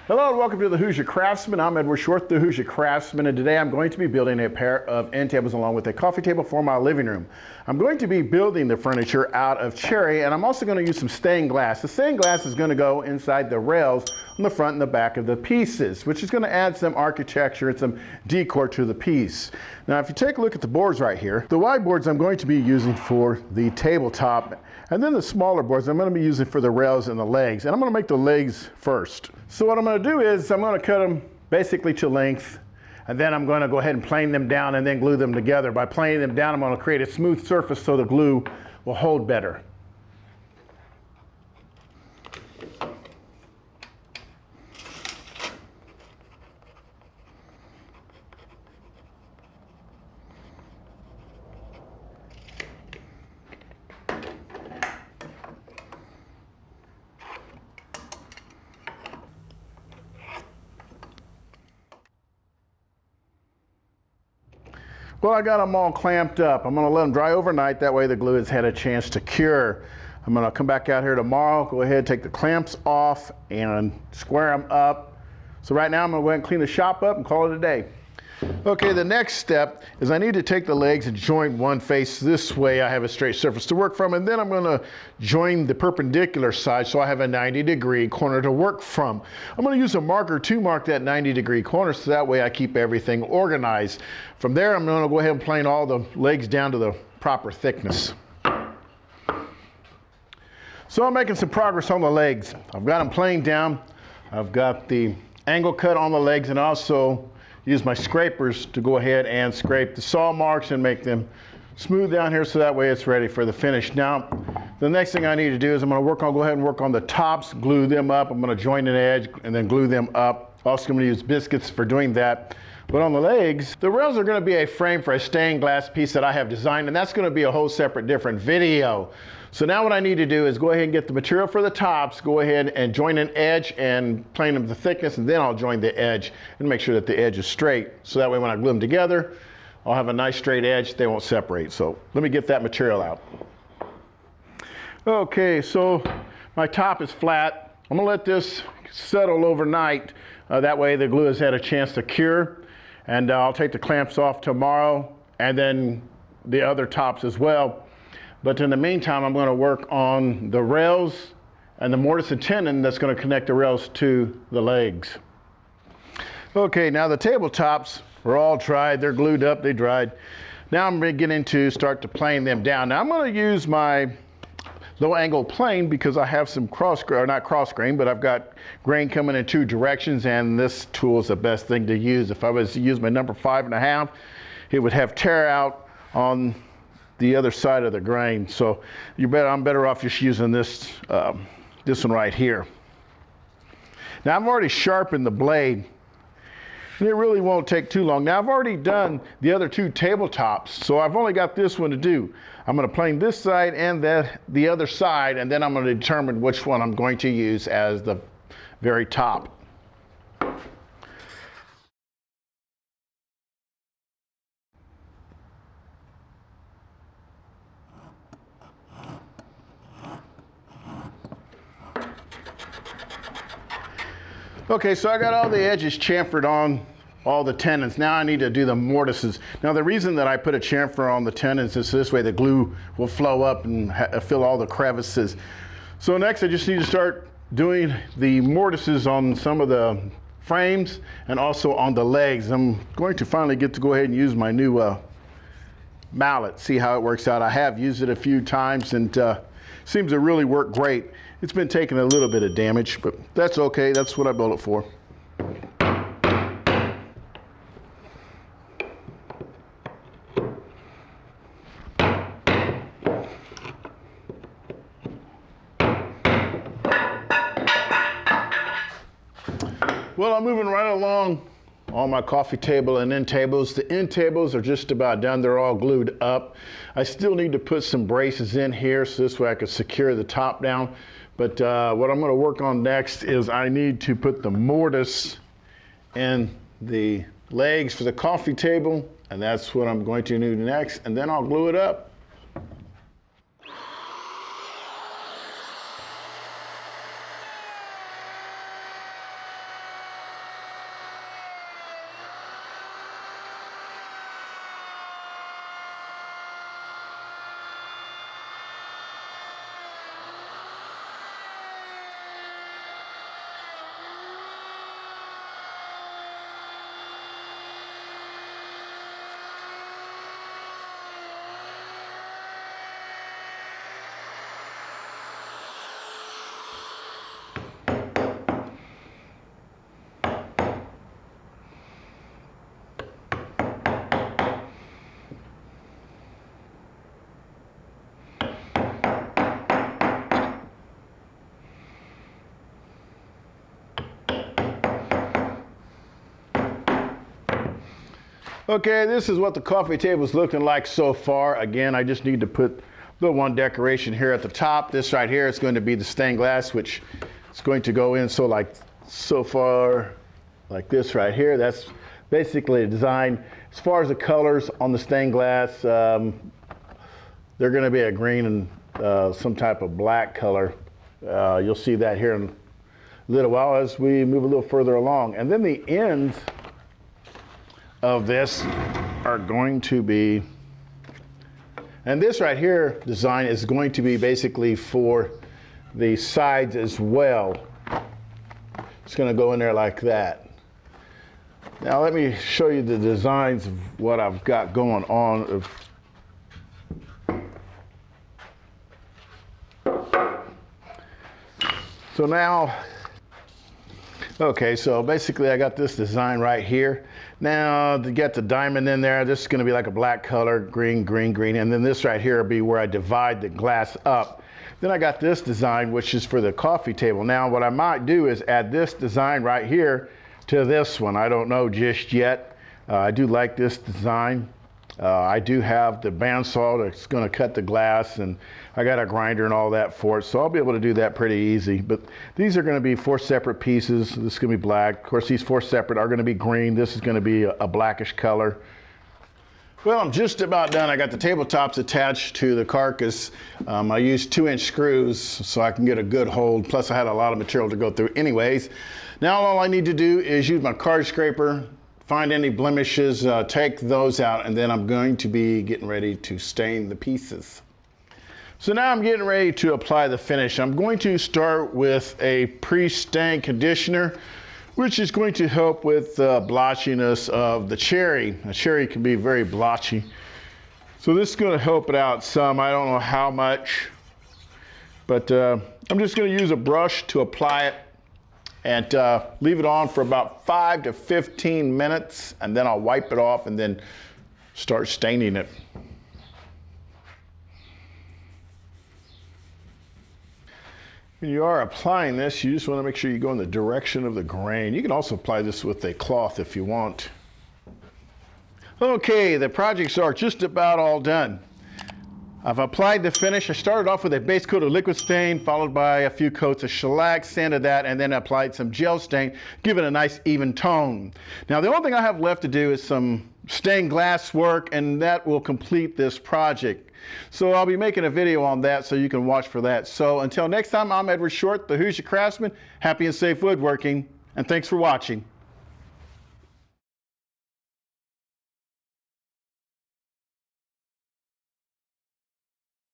Hello and welcome to the Hoosier Craftsman. I'm Edward Short, the Hoosier Craftsman, and today I'm going to be building a pair of end tables along with a coffee table for my living room. I'm going to be building the furniture out of cherry, and I'm also going to use some stained glass. The stained glass is going to go inside the rails on the front and the back of the pieces, which is going to add some architecture and some decor to the piece. Now, if you take a look at the boards right here, the wide boards I'm going to be using for the tabletop, and then the smaller boards I'm going to be using for the rails and the legs. And I'm going to make the legs first. So what I'm going to do is I'm going to cut them basically to length, and then I'm going to go ahead and plane them down and then glue them together. By planing them down, I'm going to create a smooth surface so the glue will hold better. Well, I got them all clamped up. I'm going to let them dry overnight. That way the glue has had a chance to cure. I'm going to come back out here tomorrow, go ahead, take the clamps off and square them up. So right now I'm going to go ahead and clean the shop up and call it a day. Okay, the next step is I need to take the legs and join one face this way. I have a straight surface to work from, and then I'm going to join the perpendicular side so I have a 90-degree corner to work from. I'm going to use a marker to mark that 90-degree corner so that way I keep everything organized. From there, I'm going to go ahead and plane all the legs down to the proper thickness. So I'm making some progress on the legs. I've got them planed down. I've got the angle cut on the legs, and also use my scrapers to go ahead and scrape the saw marks and make them smooth down here so that way it's ready for the finish. Now, the next thing I need to do is I'm going to go ahead and work on the tops, glue them up. I'm going to join an edge and then glue them up. Also going to use biscuits for doing that. But on the legs, the rails are going to be a frame for a stained glass piece that I have designed, and that's going to be a whole separate different video. So now what I need to do is go ahead and get the material for the tops, go ahead and join an edge and plane them to thickness, and then I'll join the edge and make sure that the edge is straight. So that way when I glue them together, I'll have a nice straight edge, they won't separate. So let me get that material out. Okay, so my top is flat. I'm gonna let this settle overnight. That way the glue has had a chance to cure. And I'll take the clamps off tomorrow and then the other tops as well. But in the meantime, I'm going to work on the rails and the mortise and tenon that's going to connect the rails to the legs. Okay, now the tabletops are all dried. They're glued up, they dried. Now I'm beginning to start to plane them down. Now I'm going to use my low angle plane because I have some not cross grain, but I've got grain coming in two directions, and this tool is the best thing to use. If I was to use my number 5.5, it would have tear out on the other side of the grain. So I'm better off just using this, this one right here. Now I've already sharpened the blade, and it really won't take too long. Now I've already done the other two tabletops, so I've only got this one to do. I'm going to plane this side and the other side, and then I'm going to determine which one I'm going to use as the very top. Okay, so I got all the edges chamfered on all the tenons. Now I need to do the mortises. Now the reason that I put a chamfer on the tenons is this way the glue will flow up and fill all the crevices. So next I just need to start doing the mortises on some of the frames and also on the legs. I'm going to finally get to go ahead and use my new mallet, see how it works out. I have used it a few times and seems to really work great. It's been taking a little bit of damage, but that's okay. That's what I built it for. Well, I'm moving right along on my coffee table and end tables. The end tables are just about done. They're all glued up. I still need to put some braces in here so this way I can secure the top down. But what I'm going to work on next is I need to put the mortise in the legs for the coffee table, and that's what I'm going to do next, and then I'll glue it up. Okay, this is what the coffee table is looking like so far. Again, I just need to put the one decoration here at the top. This right here is going to be the stained glass, which is going to go in so far like this right here. That's basically a design. As far as the colors on the stained glass, they're going to be a green and some type of black color. You'll see that here in a little while as we move a little further along. And then the ends of this are going to be, and this right here design is going to be basically for the sides as well. It's going to go in there like that. Now let me show you the designs of what I've got going on. So now, okay, so basically I got this design right here. Now to get the diamond in there, this is going to be like a black color, green, green, green, and then this right here will be where I divide the glass up. Then I got this design, which is for the coffee table. Now what I might do is add this design right here to this one. I don't know just yet. I do like this design. I do have the bandsaw that's going to cut the glass, and I got a grinder and all that for it, so I'll be able to do that pretty easy. But these are going to be 4 separate pieces. This is going to be black. Of course, these 4 separate are going to be green. This is going to be a blackish color. Well, I'm just about done. I got the tabletops attached to the carcass. I used 2-inch screws so I can get a good hold. Plus, I had a lot of material to go through anyways. Now all I need to do is use my card scraper, find any blemishes, take those out, and then I'm going to be getting ready to stain the pieces. So now I'm getting ready to apply the finish. I'm going to start with a pre-stain conditioner, which is going to help with the blotchiness of the cherry. A cherry can be very blotchy. So this is going to help it out some. I don't know how much, but I'm just going to use a brush to apply it and leave it on for about 5 to 15 minutes, and then I'll wipe it off and then start staining it. When you are applying this, you just want to make sure you go in the direction of the grain. You can also apply this with a cloth if you want. Okay, the projects are just about all done. I've applied the finish. I started off with a base coat of liquid stain, followed by a few coats of shellac, sanded that, and then applied some gel stain, give it a nice even tone. Now the only thing I have left to do is some stained glass work, and that will complete this project. So I'll be making a video on that so you can watch for that. So until next time, I'm Edward Short, the Hoosier Craftsman. Happy and safe woodworking, and thanks for watching.